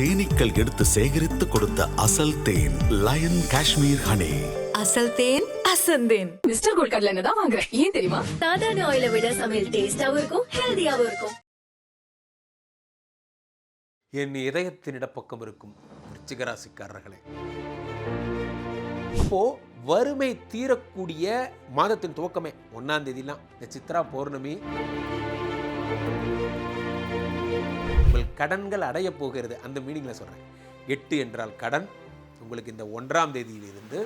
தேனீக்கள் எடுத்து சேகரித்து கொடுத்த அசல் தேன் லயன் காஷ்மீர் ஹனி. அசல் தேன் அசந்தேன். மிஸ்டர் கோல்ட் கடலை எண்ணெய் தான் வாங்குறேன். ஏன் தெரியுமா? சாதாரண ஆயிலை விட சமையல் டேஸ்டாவும் இருக்கும், ஹெல்தியாவும் இருக்கும். என் இதயத்தின் இடப்பக்கம் இருக்கும் விருச்சிக ராசிக்காரர்களே, இப்போ வறுமை தீரக்கூடிய மாதத்தின் துவக்கமே 1ஆம் தேதிலாம் இந்த சித்ரா பௌர்ணமி. உங்கள் கடன்கள் அடைய போகிறது, அந்த மீனிங்ல சொல்றேன். 8 என்றால் கடன். உங்களுக்கு இந்த 1ஆம் தேதியிலிருந்து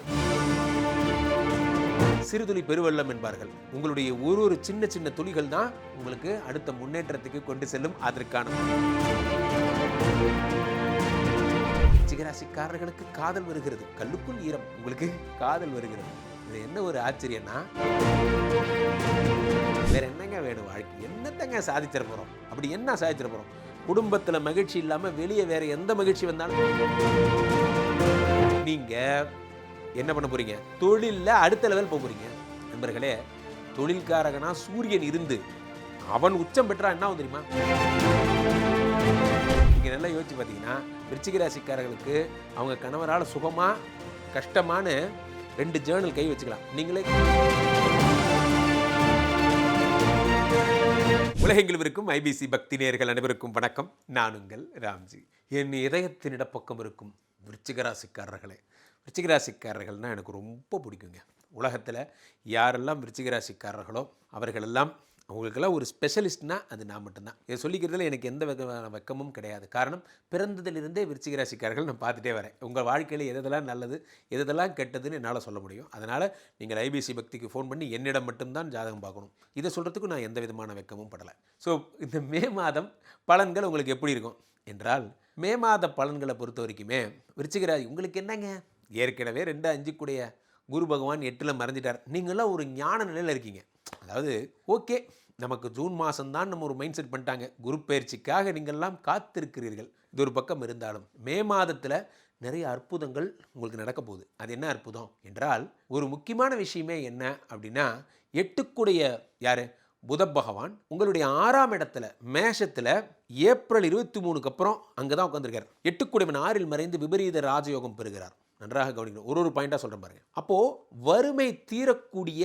சிறுதுளி பெருவெள்ளம் என்பார்கள். உங்களுடைய ஒரு சின்ன சின்ன துளிகள் தான் உங்களுக்கு அடுத்த முன்னேற்றத்துக்கு கொண்டு செல்லும். அதற்கான சிகராசிக்காரர்களுக்கு காதல் வருகிறது. கல்லுக்குள் ஈரம், உங்களுக்கு காதல் வருகிறது. இது என்ன ஒரு ஆச்சரியம்னா, வேற என்னங்க வேணும் வாழ்க்கை? என்னத்தங்க சாதிச்சிட போறோம்? அப்படி என்ன சாதிச்சிட போறோம்? குடும்பத்துல மகிழ்ச்சி இல்லாம வெளியே வேற எந்த மகிழ்ச்சி வந்தாலும் நீங்க என்ன பண்ண போறீங்க? தொழில்ல அடுத்த லெவல் போக போறீங்க. நண்பர்களே, தொழில்காரகனா சூரியன் இருந்து அவன் உச்சம் பெற்றா என்ன ஆகும் தெரியுமா? நீங்க நல்லா யோசிச்சு பார்த்தீங்கன்னா, விருச்சிக ராசிக்காரர்களுக்கு அவங்க கணவரால் சுகமா கஷ்டமான 2 ஜேர்னல் கை வச்சுக்கலாம். நீங்களே உலகெங்கிலும் இருக்கும் ஐபிசி பக்தி நேயர்கள் அனைவருக்கும் வணக்கம். நான் உங்கள் ராம்ஜி. என் இதயத்தின் இடப்பக்கம் இருக்கும் விருச்சிக ராசிக்காரர்களே, விருச்சிக ராசிக்காரர்கள்னால் எனக்கு ரொம்ப பிடிக்குங்க. உலகத்தில் யாரெல்லாம் விருச்சிக ராசிக்காரர்களோ அவர்களெல்லாம், அவங்களுக்கெல்லாம் ஒரு ஸ்பெஷலிஸ்ட்னா அது நான் மட்டும்தான். இதை சொல்லிக்கிறதுல எனக்கு எந்த வெக்கமும் கிடையாது. காரணம், பிறந்ததிலிருந்தே விருச்சிக ராசிக்காரர்கள் நான் பார்த்துட்டே வரேன். உங்கள் வாழ்க்கையில் எதெல்லாம் நல்லது எதெல்லாம் கெட்டதுன்னு என்னால் சொல்ல முடியும். அதனால் நீங்கள் ஐபிசி பக்திக்கு ஃபோன் பண்ணி என்னிடம் மட்டும்தான் ஜாதகம் பார்க்கணும். இதை சொல்கிறதுக்கு நான் எந்த விதமான வெக்கமும் படலை. ஸோ இந்த மே மாதம் பலன்கள் உங்களுக்கு எப்படி இருக்கும் என்றால், மே மாத பலன்களை பொறுத்த வரைக்குமே விருச்சிக ராசி உங்களுக்கு என்னங்க, ஏற்கனவே 2-5 கூடிய குரு பகவான் 8ல் மறைஞ்சிட்டார். நீங்களாம் ஒரு ஞான நிலையில் இருக்கீங்க. அதாவது ஓகே, நமக்கு ஜூன் மாதம்தான் நம்ம ஒரு மைண்ட் செட் பண்ணிட்டாங்க. குரு பயிற்சிக்காக நீங்கள்லாம் காத்திருக்கிறீர்கள். இது ஒரு பக்கம் இருந்தாலும் மே மாதத்தில் நிறைய அற்புதங்கள் உங்களுக்கு நடக்க போகுது. அது என்ன அற்புதம் என்றால், ஒரு முக்கியமான விஷயமே என்ன அப்படின்னா, 8க்குடைய யார்? புத பகவான் உங்களுடைய 6ஆம் இடத்துல மேஷத்தில் ஏப்ரல் 23க்கு அப்புறம் அங்கே தான் உட்காந்துருக்கார். 8க்குடையவன் 6ல் மறைந்து விபரீத ராஜயோகம் பெறுகிறார். நன்றாக கவனிக்கணும். ஒரு பாயிண்டாக சொல்கிறேன் பாருங்க. அப்போது வறுமை தீரக்கூடிய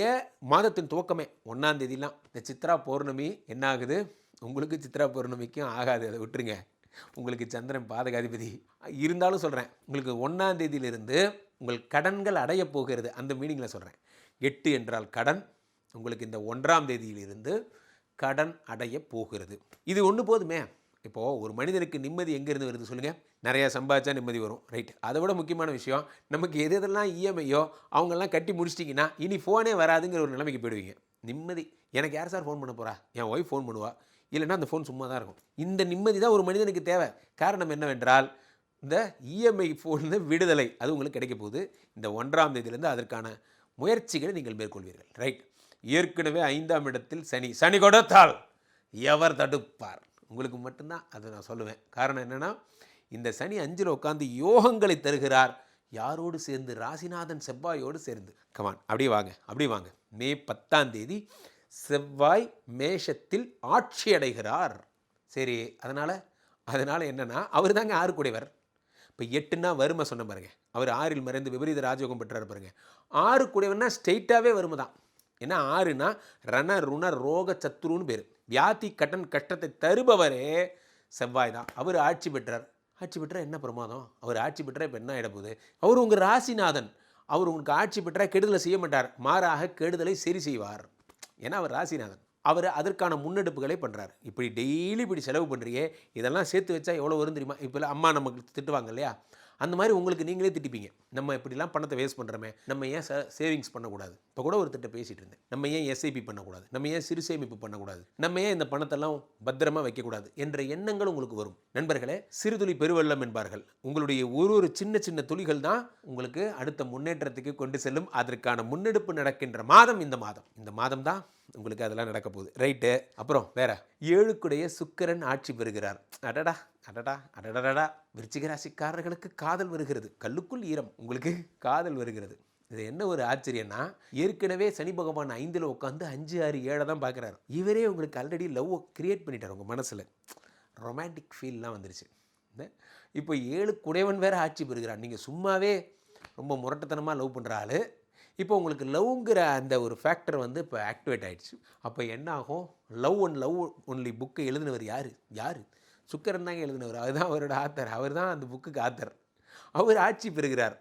மாதத்தின் துவக்கமே 1ஆம் தேதிலாம் இந்த சித்ரா பௌர்ணமி என்ன ஆகுது? உங்களுக்கு சித்ரா பௌர்ணமிக்கும் ஆகாது, அதை விட்டுருங்க. உங்களுக்கு சந்திரன் பாதகாதிபதி இருந்தாலும் சொல்கிறேன். உங்களுக்கு 1ஆம் தேதியிலிருந்து உங்கள் கடன்கள் அடைய போகிறது, அந்த மீனிங்கில் சொல்கிறேன். 8 என்றால் கடன். உங்களுக்கு இந்த 1ஆம் தேதியிலிருந்து கடன் அடைய போகிறது. இது ஒன்று போதுமே. இப்போது ஒரு மனிதனுக்கு நிம்மதி எங்கேருந்து வருது சொல்லுங்கள்? நிறையா சம்பாதிச்சா நிம்மதி வரும், ரைட். அதை விட முக்கியமான விஷயம், நமக்கு எதெல்லாம் இஎம்ஐயோ அவங்கெல்லாம் கட்டி முடிச்சிட்டிங்கன்னா இனி ஃபோனே வராதுங்கிற ஒரு நிலைமைக்கு போயிடுவீங்க. நிம்மதி, எனக்கு யார் சார் ஃபோன் பண்ண போகிறா? என் ஒய்ஃப் ஃபோன் பண்ணுவா, இல்லைன்னா அந்த ஃபோன் சும்மா தான் இருக்கும். இந்த நிம்மதி தான் ஒரு மனிதனுக்கு தேவை. காரணம் என்னவென்றால், இந்த இஎம்ஐ ஃபோன் விடுதலை அது உங்களுக்கு கிடைக்க போகுது. இந்த 1ஆம் தேதியிலேருந்து அதற்கான முயற்சிகளை நீங்கள் மேற்கொள்வீர்கள், ரைட். ஏற்கனவே 5ஆம் இடத்தில் சனி கொடுத்தால் எவர் தடுப்பார்? உங்களுக்கு மட்டும்தான் அதை நான் சொல்லுவேன். காரணம் என்னென்னா, இந்த சனி 5ல் உட்காந்து யோகங்களை தருகிறார். யாரோடு சேர்ந்து? ராசிநாதன் செவ்வாயோடு சேர்ந்து. கமான், அப்படி வாங்க. மே 10ஆம் தேதி செவ்வாய் மேஷத்தில் ஆட்சி அடைகிறார். சரி, அதனால் என்னென்னா, அவர் தாங்க 6 கூடையவர். இப்போ 8ன்னா வறுமை சொன்ன பாருங்க, அவர் 6ல் மறைந்து விபரீத ராஜயோகம் பெற்றார் பாருங்க. 6 கூடையவர்னா ஸ்ட்ரெயிட்டாகவே வறுமை தான். ஏன்னா 6னா ரண ருண ரோக சத்துருன்னு பேர். வியாதி கடன் கஷ்டத்தை தருபவரே செவ்வாய் தான். அவர் ஆட்சி பெற்றார் என்ன பிரமாதம்? அவர் ஆட்சி பெற்றால் இப்போ என்ன ஆகிட போகுது? அவர் உங்கள் ராசிநாதன். அவர் உங்களுக்கு ஆட்சி பெற்றால் கெடுதலை செய்ய மாட்டார், மாறாக கெடுதலை சரி செய்வார். ஏன்னா அவர் ராசிநாதன். அவர் அதற்கான முன்னெடுப்புகளை பண்ணுறார். இப்படி டெய்லி இப்படி செலவு பண்ணுறியே, இதெல்லாம் சேர்த்து வச்சா எவ்வளோ வரும் தெரியுமா? இப்போ அம்மா நமக்கு திட்டுவாங்க இல்லையா, அந்த மாதிரி உங்களுக்கு நீங்களே திட்டிப்பீங்க. நம்ம இப்படிலாம் பணத்தை வேஸ்ட் பண்ணுறோமே, நம்ம ஏன் சேவிங்ஸ் பண்ணக்கூடாது? இப்போ கூட ஒரு திட்ட பேசிகிட்டு இருந்தேன். நம்ம ஏன் எஸ்ஐபி பண்ணக்கூடாது? நம்ம ஏன் சிறு சேமிப்பு பண்ணக்கூடாது? நம்ம ஏன் இந்த பணத்தெல்லாம் பத்திரமா வைக்கக்கூடாது என்ற எண்ணங்கள் உங்களுக்கு வரும். நண்பர்களே, சிறுதுளி பெருவெள்ளம் என்பார்கள். உங்களுடைய ஒரு சின்ன சின்ன துளிகள் தான் உங்களுக்கு அடுத்த முன்னேற்றத்துக்கு கொண்டு செல்லும். அதற்கான முன்னெடுப்பு நடக்கின்ற மாதம் இந்த மாதம் தான் உங்களுக்கு அதெல்லாம் நடக்க போகுது, ரைட்டு. அப்புறம் வேற 7க்குடைய சுக்கிரன் ஆட்சி பெறுகிறார். அடடா, விருச்சிக ராசிக்காரர்களுக்கு காதல் வருகிறது. கல்லுக்குள் ஈரம், உங்களுக்கு காதல் வருகிறது. இது என்ன ஒரு ஆச்சரியம்னா, ஏற்கனவே சனி பகவான் 5ல் உட்காந்து 5, 6, 7 தான் பார்க்குறாரு. இவரே உங்களுக்கு ஆல்ரெடி லவ் கிரியேட் பண்ணிட்டார் உங்கள் மனசில். ரொமான்டிக் ஃபீல்லாம் வந்துருச்சு. இப்போ 7 குடைவன் வேறு ஆட்சி பெறுகிறான். நீங்கள் சும்மாவே ரொம்ப முரட்டுத்தனமாக லவ் பண்ணுற ஆள், இப்போ உங்களுக்கு லவ்ங்கிற அந்த ஒரு ஃபேக்டர் வந்து இப்போ ஆக்டிவேட் ஆகிடுச்சு. அப்போ என்ன ஆகும்? லவ் ஒன்லி புக்கை எழுதினவர் யார்? சுக்கிரன் தாங்க எழுதினவர். அதுதான் அவரோட ஆத்தர். அவர் தான் அந்த புக்குக்கு ஆத்தர். அவர் ஆட்சி பெறுகிறார்.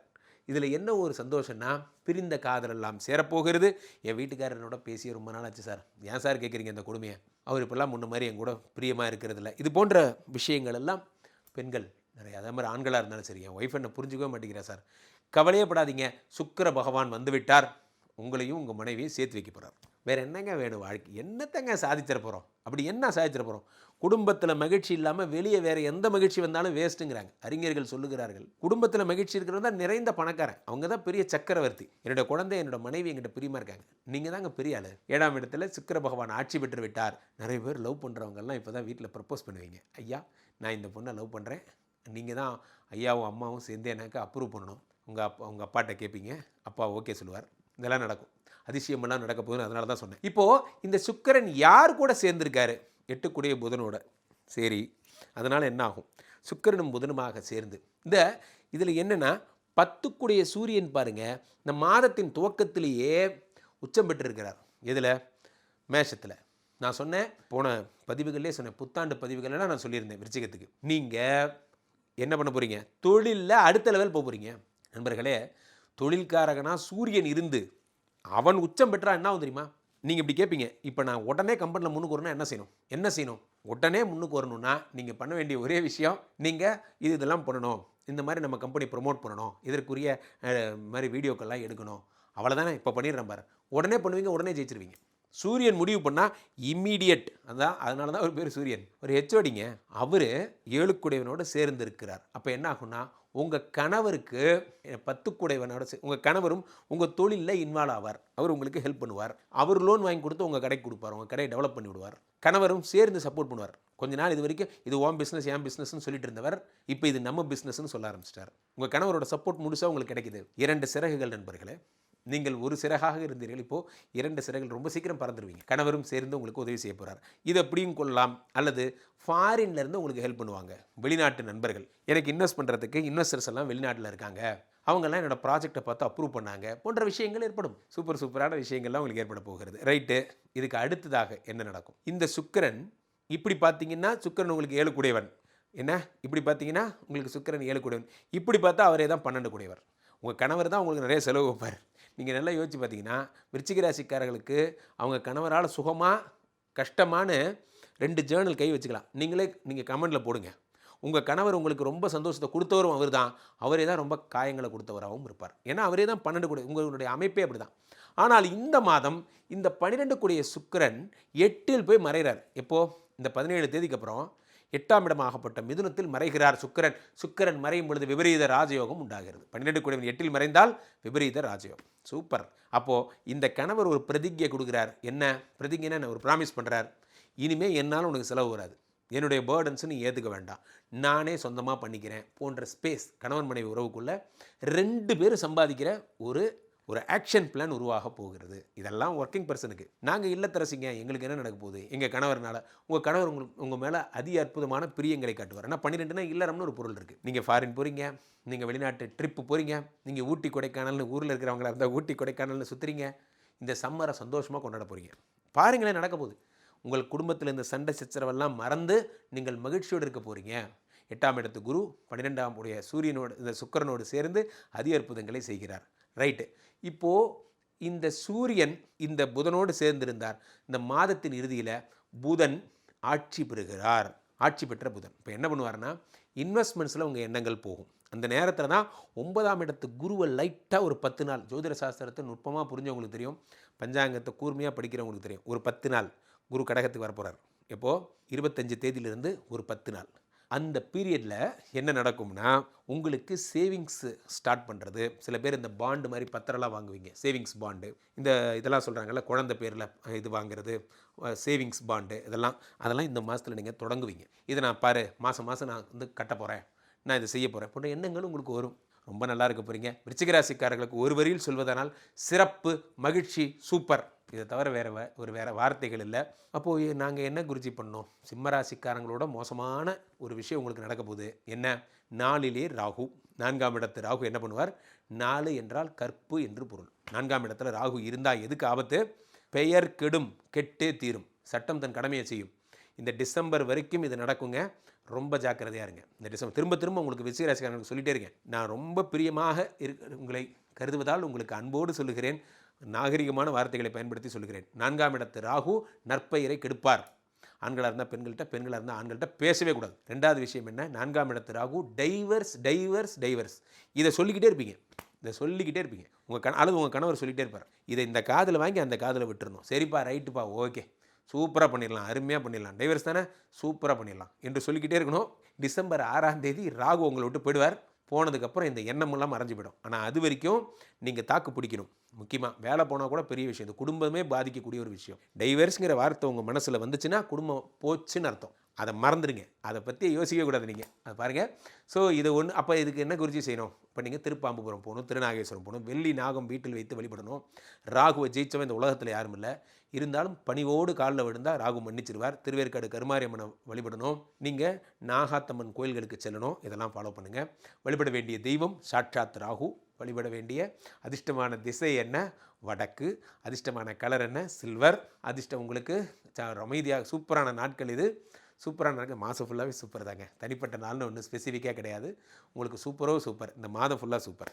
இதில் என்ன ஒரு சந்தோஷம்னா, பிரிந்த காதலெல்லாம் சேரப்போகிறது. என் வீட்டுக்காரனோட பேசி ரொம்ப நாள் ஆச்சு சார். ஏன் சார் கேட்குறீங்க இந்த கொடுமையை? அவர் இப்போல்லாம் முன்ன மாதிரி என் கூட பிரியமாக இருக்கிறதில்ல. இது போன்ற விஷயங்கள் எல்லாம் பெண்கள் நிறைய, அதே மாதிரி ஆண்களாக இருந்தாலும் சரி, என் ஒய்ஃப் என்ன புரிஞ்சுக்கவே மாட்டேங்கிறா சார். கவலையே படாதீங்க, சுக்கிர பகவான் வந்து விட்டார். உங்களையும் உங்கள் மனைவியும் சேர்த்து வைக்க போகிறார். வேறு என்னங்க வேணும் வாழ்க்கை? என்னத்தங்க சாதிச்சிட போகிறோம்? அப்படி என்ன சாதிச்சிட போகிறோம்? குடும்பத்தில் மகிழ்ச்சி இல்லாமல் வெளியே வேறு எந்த மகிழ்ச்சி வந்தாலும் வேஸ்ட்டுங்கிறாங்க. அறிஞர்கள் சொல்லுகிறார்கள், குடும்பத்தில் மகிழ்ச்சி இருக்கிறது தான் நிறைந்த பணக்காரன், அவங்க தான் பெரிய சக்கரவர்த்தி. என்னோட குழந்தை, என்னோட மனைவி எங்கிட்ட பிரியமாக இருக்காங்க, நீங்கள் தாங்க பெரிய ஆள். 7ஆம் இடத்துல சுக்கிர பகவான் ஆட்சி பெற்று விட்டார். நிறைய பேர் லவ் பண்ணுறவங்கெல்லாம் இப்போ தான் வீட்டில் ப்ரப்போஸ் பண்ணுவீங்க. ஐயா, நான் இந்த பொண்ணை லவ் பண்ணுறேன், நீங்கள் தான் ஐயாவும் அம்மாவும் சேர்ந்து எனக்கு அப்ரூவ் பண்ணணும். உங்கள் அப்பாட்ட கேட்பீங்க, அப்பா ஓகே சொல்லுவார். இதெல்லாம் நடக்கும். அதிசயமெல்லாம் நடக்க போகுதுன்னு அதனால தான் சொன்னேன். இப்போது இந்த சுக்கிரன் யார் கூட சேர்ந்துருக்காரு? 8 புதனோட. சரி, அதனால் என்ன ஆகும்? சுக்கிரனும் புதனுமாக சேர்ந்து இதில் என்னென்னா 10 சூரியன் பாருங்கள், இந்த மாதத்தின் துவக்கத்திலேயே உச்சம் பெற்றிருக்கிறார். எதில்? மேஷத்தில். நான் சொன்னேன், போன பதிவுகள்லேயே சொன்னேன், புத்தாண்டு பதிவுகளெல்லாம் நான் சொல்லியிருந்தேன். விருச்சிகத்துக்கு நீங்கள் என்ன பண்ண போகிறீங்க? தொழிலில் அடுத்த லெவல் போக போகிறீங்க. நண்பர்களே, தொழில்காரகனா சூரியன் இருந்து அவன் உச்சம் பெற்றா என்ன ஆகும் தெரியுமா? நீங்கள் இப்படி கேட்பீங்க, இப்போ நான் உடனே கம்பெனியில் முன்னுக்கு வரணும்னா என்ன செய்யணும்? உடனே முன்னுக்கு வரணும்னா நீங்கள் பண்ண வேண்டிய ஒரே விஷயம், நீங்கள் இதெல்லாம் பண்ணணும், இந்த மாதிரி நம்ம கம்பெனி ப்ரொமோட் பண்ணணும், இதற்குரிய மாதிரி வீடியோக்கெல்லாம் எடுக்கணும், அவ்வளோதானே. இப்போ பண்ணிடுறேன் பாரு. உடனே பண்ணுவீங்க, உடனே ஜெயிச்சிருவீங்க. சூரியன் முடிவு பண்ணால் இம்மீடியட். அதனால தான் அவர் பேர் சூரியன். ஒரு ஹெச்ஓடிங்க, அவர் 7 சேர்ந்து இருக்கிறார். அப்போ என்ன ஆகும்னா, உங்கள் கணவருக்கு 10 உங்கள் கணவரும் உங்கள் தொழிலில் இன்வால்வ் ஆவார். அவர் உங்களுக்கு ஹெல்ப் பண்ணுவார். அவர் லோன் வாங்கி கொடுத்து உங்கள் கடைக்கு கொடுப்பார். உங்கள் கடையை டெவலப் பண்ணி விடுவார். கணவரும் சேர்ந்து சப்போர்ட் பண்ணுவார். கொஞ்ச நாள் இது வரைக்கும் இது ஓம் பிஸ்னஸ் ஏன் பிஸ்னஸ்ன்னு சொல்லிட்டு இருந்தவர் இப்போ இது நம்ம பிஸ்னஸ்ன்னு சொல்ல ஆரம்பிச்சிட்டார். உங்கள் கணவரோட சப்போர்ட் முழுசாக உங்களுக்கு கிடைக்குது. 2 சிறகுகள் நண்பர்களே. நீங்கள் ஒரு சிறகாக இருந்தீர்கள், இப்போது 2 சிறகுகள், ரொம்ப சீக்கிரம் பறந்துடுவீங்க. கணவரும் சேர்ந்து உங்களுக்கு உதவி செய்ய போகிறார். இது எப்படியும் கொள்ளலாம். அல்லது ஃபாரின்லேருந்து உங்களுக்கு ஹெல்ப் பண்ணுவாங்க. வெளிநாட்டு நண்பர்கள், எனக்கு இன்வெஸ்ட் பண்ணுறதுக்கு இன்வெஸ்டர்ஸ் எல்லாம் வெளிநாட்டில் இருக்காங்க, அவங்கெல்லாம் என்னோடய ப்ராஜெக்டை பார்த்து அப்ரூவ் பண்ணாங்க, போன்ற விஷயங்கள் ஏற்படும். சூப்பரான விஷயங்கள்லாம் உங்களுக்கு ஏற்பட போகிறது. ரைட்டு. இதுக்கு அடுத்ததாக என்ன நடக்கும்? இந்த சுக்கிரன் இப்படி பார்த்தீங்கன்னா, சுக்கிரன் உங்களுக்கு 7 குடையவன். என்ன இப்படி பார்த்தீங்கன்னா உங்களுக்கு சுக்கிரன் 7 குடையவன். இப்படி பார்த்தா அவரே தான் 12 குடையவர். உங்கள் கணவர் தான் உங்களுக்கு நிறைய செலவு வைப்பார். நீங்கள் நல்லா யோசிச்சு பார்த்தீங்கன்னா, விருச்சிக ராசிக்காரர்களுக்கு அவங்க கணவரால் சுகமாக கஷ்டமான 2 ஜேர்னல் கை வச்சுக்கலாம். நீங்கள் கமெண்டில் போடுங்க. உங்கள் கணவர் உங்களுக்கு ரொம்ப சந்தோஷத்தை கொடுத்தவரும் அவர் தான், அவரே தான் ரொம்ப காயங்களை கொடுத்தவராகவும் இருப்பார். ஏன்னா அவரே தான் 12 குடை, உங்களுடைய அமைப்பே அப்படி தான். ஆனால் இந்த மாதம் இந்த 12 சுக்கிரன் 8 போய் மறைகிறார். எப்போது? இந்த 17 தேதிக்கு அப்புறம் 8ஆம் இடமாகப்பட்ட மிதுனத்தில் மறைகிறார் சுக்கிரன். சுக்கிரன் மறையும் பொழுது விபரீத ராஜயோகம் உண்டாகிறது. 12 8 மறைந்தால் விபரீத ராஜயோகம். சூப்பர். அப்போது இந்த கணவர் ஒரு பிரதிஜை கொடுக்குறார். என்ன பிரதிஜைன்னா? ஒரு ப்ராமிஸ் பண்ணுறார், இனிமேல் என்னால் உனக்கு செலவு வராது, என்னுடைய பேர்டன்ஸு நீ ஏற்றுக்க வேண்டாம், நானே சொந்தமாக பண்ணிக்கிறேன் போன்ற ஸ்பேஸ். கணவன் மனைவி உறவுக்குள்ளே 2 பேர் சம்பாதிக்கிற ஒரு ஆக்ஷன் பிளான் உருவாக போகிறது. இதெல்லாம் ஒர்க்கிங் பர்சனுக்கு. நாங்கள் இல்லத்தரசிங்க, எங்களுக்கு என்ன நடக்க போகுது? எங்கள் கணவர்னால. உங்கள் கணவர் உங்கள் மேலே அதி அற்புதமான பிரியங்களை காட்டுவார். ஆனால் 12னா இல்லறம்னு ஒரு பொருள் இருக்குது. நீங்கள் ஃபாரின் போகிறீங்க, நீங்கள் வெளிநாட்டு ட்ரிப்பு போகிறீங்க, நீங்கள் ஊட்டி கொடைக்கானல்னு ஊரில் இருக்கிறவங்களா இருந்தால் ஊட்டி கொடைக்கானல்னு சுற்றுறீங்க. இந்த சம்மரை சந்தோஷமாக கொண்டாட போகிறீங்க. பாருங்களேன் நடக்க போகுது. உங்கள் குடும்பத்தில் இந்த சண்டை சச்சரவெல்லாம் மறந்து நீங்கள் மகிழ்ச்சியோடு இருக்க போகிறீங்க. 8ஆம் இடத்து குரு 12ஆம் சூரியனோடு இந்த சுக்கிரனோடு சேர்ந்து அதி அற்புதங்களை செய்கிறார். ரைட்டு. இப்போது இந்த சூரியன் இந்த புதனோடு சேர்ந்திருந்தார். இந்த மாதத்தின் இறுதியில் புதன் ஆட்சி பெறுகிறார். ஆட்சி பெற்ற புதன் இப்போ என்ன பண்ணுவார்னா, இன்வெஸ்ட்மெண்ட்ஸில் உங்கள் எண்ணங்கள் போகும். அந்த நேரத்தில் தான் 9ஆம் இடத்து குருவை லைட்டாக ஒரு 10 நாள், ஜோதிட சாஸ்திரத்தை நுட்பமாக புரிஞ்சவங்களுக்கு தெரியும், பஞ்சாங்கத்தை கூர்மையாக படிக்கிறவங்களுக்கு தெரியும், ஒரு 10 நாள் குரு கடகத்துக்கு வரப்போகிறார். எப்போது? 25 தேதியிலிருந்து ஒரு 10 நாள். அந்த பீரியடில் என்ன நடக்கும்னா, உங்களுக்கு சேவிங்ஸு ஸ்டார்ட் பண்ணுறது. சில பேர் இந்த பாண்டு மாதிரி பத்திரம்லாம் வாங்குவீங்க, சேவிங்ஸ் பாண்டு. இதெல்லாம் சொல்கிறாங்கல்ல, குழந்தை பேரில் இது வாங்குறது, சேவிங்ஸ் பாண்டு, அதெல்லாம் இந்த மாதத்தில் நீங்கள் தொடங்குவீங்க. இதை நான் பாரு மாதம் நான் வந்து கட்ட போகிறேன், நான் இதை செய்ய போகிறேன் போன்ற எண்ணங்கள் உங்களுக்கு வரும். ரொம்ப நல்லா இருக்க போகிறீங்க. விருச்சிக ராசிக்காரர்களுக்கு ஒரு வரியில் சொல்வதனால் சிறப்பு, மகிழ்ச்சி, சூப்பர். இதை தவிர வேறு வார்த்தைகள் இல்லை. அப்போது நாங்கள் என்ன குருஜி பண்ணோம்? சிம்மராசிக்காரங்களோட மோசமான ஒரு விஷயம் உங்களுக்கு நடக்க போகுது. என்ன? 4லே ராகு, 4ஆம் இடத்து ராகு என்ன பண்ணுவார்? 4 என்றால் கற்பு என்று பொருள். 4ஆம் இடத்துல ராகு இருந்தால் எதுக்கு ஆபத்து? பெயர் கெடும், கெட்டே தீரும். சட்டம் தன் கடமையை செய்யும். இந்த டிசம்பர் வரைக்கும் இது நடக்குங்க. ரொம்ப ஜாக்கிரதையாக இருங்க. இந்த டிசம்பர் திரும்ப உங்களுக்கு விருச்சிகராசிக்காரங்களுக்கு சொல்லிட்டே இருக்கேன். நான் ரொம்ப பிரியமாக உங்களை கருதுவதால் உங்களுக்கு அன்போடு சொல்லுகிறேன். நாகரிகமான வார்த்தைகளை பயன்படுத்தி சொல்லுகிறேன். 4ஆம் இடத்து ராகு நற்பெயரை கெடுப்பார். ஆண்களாக இருந்தால் பெண்கள்கிட்ட, பெண்களாக இருந்தால் ஆண்கள்கிட்ட பேசவே கூடாது. 2வது விஷயம் என்ன? 4ஆம் இடத்து ராகு டைவர்ஸ். இதை சொல்லிக்கிட்டே இருப்பீங்க. உங்கள் கணவர் சொல்லிகிட்டே இருப்பார். இதை இந்த காதில் வாங்கி அந்த காதில் விட்டுறணும். சரிப்பா, ரைட்டுப்பா, ஓகே, சூப்பராக பண்ணிடலாம், அருமையாக பண்ணிடலாம், டைவர்ஸ் தானே, சூப்பராக பண்ணிடலாம் என்று சொல்லிக்கிட்டே இருக்கணும். டிசம்பர் 6ஆம் தேதி ராகு உங்களை விட்டு போயிடுவார். போனதுக்கப்புறம் இந்த எண்ணமெல்லாம் மறைஞ்சு போயிடும். ஆனால் அது வரைக்கும் நீங்கள் தாக்கு பிடிக்கணும். முக்கியமாக வேலை போனால் கூட பெரிய விஷயம். இது குடும்பமே பாதிக்கக்கூடிய ஒரு விஷயம். டைவர்ஸுங்கிற வார்த்தை உங்கள் மனசில் வந்துச்சுன்னா குடும்பம் போச்சுன்னு அர்த்தம். அதை மறந்துடுங்க. அதை பற்றி யோசிக்கவே கூடாது நீங்கள். அதை பாருங்கள். ஸோ இது ஒன்று. அப்போ இதுக்கு என்ன குறிச்சி செய்யணும்? இப்போ நீங்கள் திருப்பாம்புபுரம் போகணும், திருநாகேஸ்வரம் போகணும், வெள்ளி நாகம் வீட்டில் வைத்து வழிபடணும். ராகுவை ஜெயிச்சவன் இந்த உலகத்தில் யாரும் இல்லை. இருந்தாலும் பணிவோடு காலில் விழுந்தால் ராகு மன்னிச்சிருவார். திருவேற்காடு கருமாரியம்மனை வழிபடணும். நீங்கள் நாகாத்தம்மன் கோயில்களுக்கு செல்லணும். இதெல்லாம் ஃபாலோ பண்ணுங்கள். வழிபட வேண்டிய தெய்வம் சாட்சாத் ராகு. வழிபட வேண்டிய அதிர்ஷ்டமான திசை என்ன? வடக்கு. அதிர்ஷ்டமான கலர் என்ன? சில்வர். அதிர்ஷ்டம் உங்களுக்கு அமைதியாக சூப்பரான நாட்கள் இது. சூப்பரான நாட்கள். மாதம் ஃபுல்லாகவே சூப்பர் தாங்க. தனிப்பட்ட நாள்னு ஒன்றும் ஸ்பெசிஃபிக்காக கிடையாது. உங்களுக்கு சூப்பர். இந்த மாதம் ஃபுல்லாக சூப்பர்.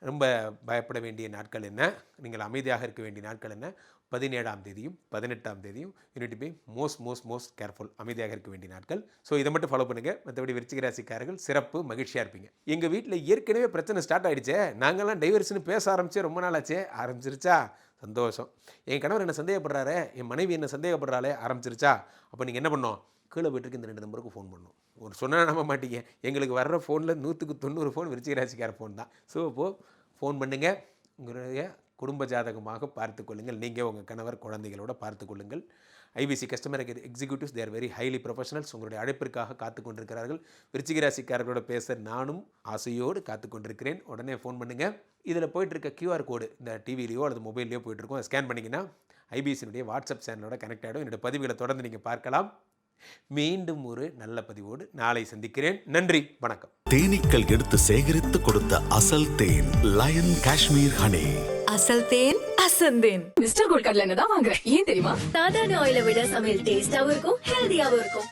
ரொம்ப பயப்பட வேண்டிய நாட்கள் என்ன? நீங்கள் அமைதியாக இருக்க வேண்டிய நாட்கள் என்ன? 17ஆம் தேதியும் 18ஆம் தேதியும் யூனிட் பி மோஸ்ட் கேர்ஃபுல். அமைதியாக இருக்க வேண்டிய நாட்கள். ஸோ இதை மட்டும் ஃபாலோ பண்ணுங்கள். மற்றபடி விருச்சிக ராசிக்காரர்கள் சிறப்பு, மகிழ்ச்சியாக இருப்பீங்க. எங்கள் வீட்டில் ஏற்கனவே பிரச்சனை ஸ்டார்ட் ஆகிடுச்சே, நாங்கள்லாம் டைவர்ஸ்னு பேச ஆரம்பித்தே ரொம்ப நாள் ஆச்சே. ஆரம்பிச்சிருச்சா? சந்தோஷம். என் கணவர் என்ன சந்தேகப்படுறாரு, என் மனைவி என்ன சந்தேகப்படுறாளே, ஆரம்பிச்சிருச்சா? அப்போ நீங்கள் என்ன பண்ணோம்? கீழே போய்ட்டுருக்கு இந்த 2 நம்பருக்கு ஃபோன் பண்ணணும். ஒரு சொன்னால் நம்ப மாட்டீங்க, எங்களுக்கு வர்ற ஃபோனில் 100% ஃபோன் விருச்சிக ராசிக்கார ஃபோன் தான். ஸோ இப்போது ஃபோன் பண்ணுங்கள். உங்களுடைய குடும்ப ஜாதகமாக பார்த்து கொள்ளுங்கள். நீங்கள் உங்கள் கணவர் குழந்தைகளோட பார்த்து கொள்ளுங்கள். ஐபிசி கஸ்டமர் எக்ஸிக்யூட்டிவ்ஸ் தேர் வெரி ஹைலி ப்ரொஃபஷனல்ஸ். உங்களுடைய அழைப்பிற்காக காத்து கொண்டிருக்கிறார்கள். விருச்சிக ராசிக்காரர்களோட பேச நானும் ஆசையோடு காத்து கொண்டிருக்கிறேன். உடனே ஃபோன் பண்ணுங்கள். இதில் போய்ட்டுருக்க QR கோடு இந்த டிவிலையோ அல்லது மொபைல்லையோ போய்ட்டுருக்கோம். அதை ஸ்கேன் பண்ணிங்கன்னா ஐபிசியினுடைய வாட்ஸ்அப் சேனலோட கனெக்ட் ஆகிடும். என்னுடைய பதிவுகளை தொடர்ந்து நீங்கள் பார்க்கலாம். மீண்டும் ஒரு நல்ல பதிவோடு நாளை சந்திக்கிறேன். நன்றி, வணக்கம். தேனீக்கள் எடுத்து சேகரித்து கொடுத்த அசல் தேன் லயன் காஷ்மீர் ஹனி. அசல் தேன் அசந்தேன். மிஸ்டர் கோல்ட் கடலை எண்ணெய் தான் வாங்குறேன். ஏன் தெரியுமா? சாதாரண ஆயிலை விட சமையல் டேஸ்டாவும் இருக்கும், ஹெல்தியாவும் இருக்கும்.